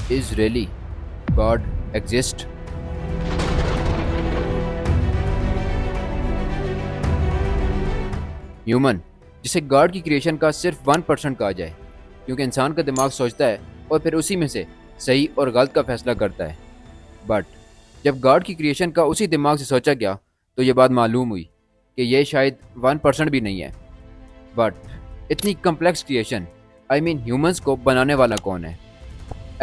Is really God exist? Human, जिसे God की creation का सिर्फ 1% कहा जाए, क्योंकि इंसान का दिमाग सोचता है और फिर उसी में से सही और गलत का फैसला करता है। बट जब गॉड की क्रिएशन का उसी दिमाग से सोचा गया तो ये बात मालूम हुई कि ये शायद 1% भी नहीं है। बट इतनी complex creation, I mean humans को बनाने वाला कौन है?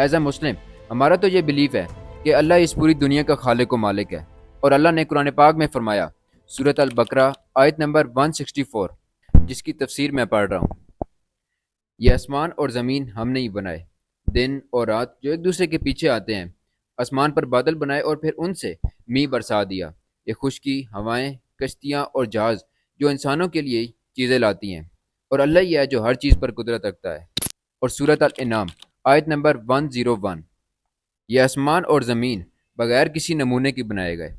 एज अ मुस्लिम हमारा तो ये बिलीव है कि अल्लाह इस पूरी दुनिया का खालिक व मालिक है। और अल्लाह ने कुरान पाक में फरमाया, सूरत अल बकरा आयत नंबर 164, जिसकी तफसीर मैं पढ़ रहा हूँ। ये आसमान और ज़मीन हमने ही बनाए, दिन और रात जो एक दूसरे के पीछे आते हैं। आसमान पर बादल बनाए और फिर उनसे मींह बरसा दिया। ये खुशकी, हवाएं, कश्तियाँ और जहाज़ जो इंसानों के लिए चीज़ें लाती हैं। और अल्लाह ही है जो हर चीज़ पर कुदरत रखता है। और सूरत अल इनाम आयत नंबर 101, ये आसमान और ज़मीन बगैर किसी नमूने के बनाए गए।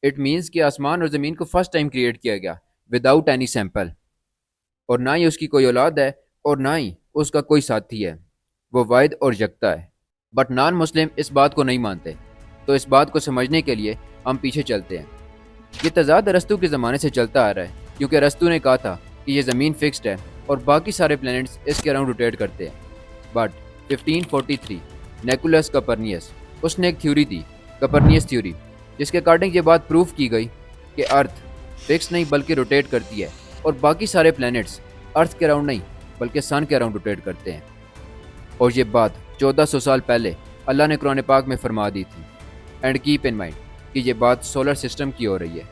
इट मीन्स कि आसमान और ज़मीन को फर्स्ट टाइम क्रिएट किया गया विदाउट एनी सैम्पल। और ना ही उसकी कोई औलाद है और ना ही उसका कोई साथी है। वो वाहिद और यकता है। बट नॉन मुस्लिम इस बात को नहीं मानते। तो इस बात को समझने के लिए हम पीछे चलते हैं। ये तजाद अरस्तू के ज़माने से चलता आ रहा है, क्योंकि अरस्तू ने कहा था कि ये ज़मीन फिक्स्ड है और बाकी सारे प्लैनेट्स इसके अराउंड रोटेट करते हैं। बट 1543 नेकुलस कॉपरनिकस, उसने एक थ्योरी दी, कॉपरनिकस थ्योरी, जिसके अकॉर्डिंग ये बात प्रूफ की गई कि अर्थ फिक्स नहीं बल्कि रोटेट करती है और बाकी सारे प्लैनेट्स अर्थ के अराउंड नहीं बल्कि सन के अराउंड रोटेट करते हैं। और ये बात 1400 साल पहले अल्लाह ने कुरान पाक में फरमा दी थी। एंड कीप इन माइंड कि ये बात सोलर सिस्टम की हो रही है।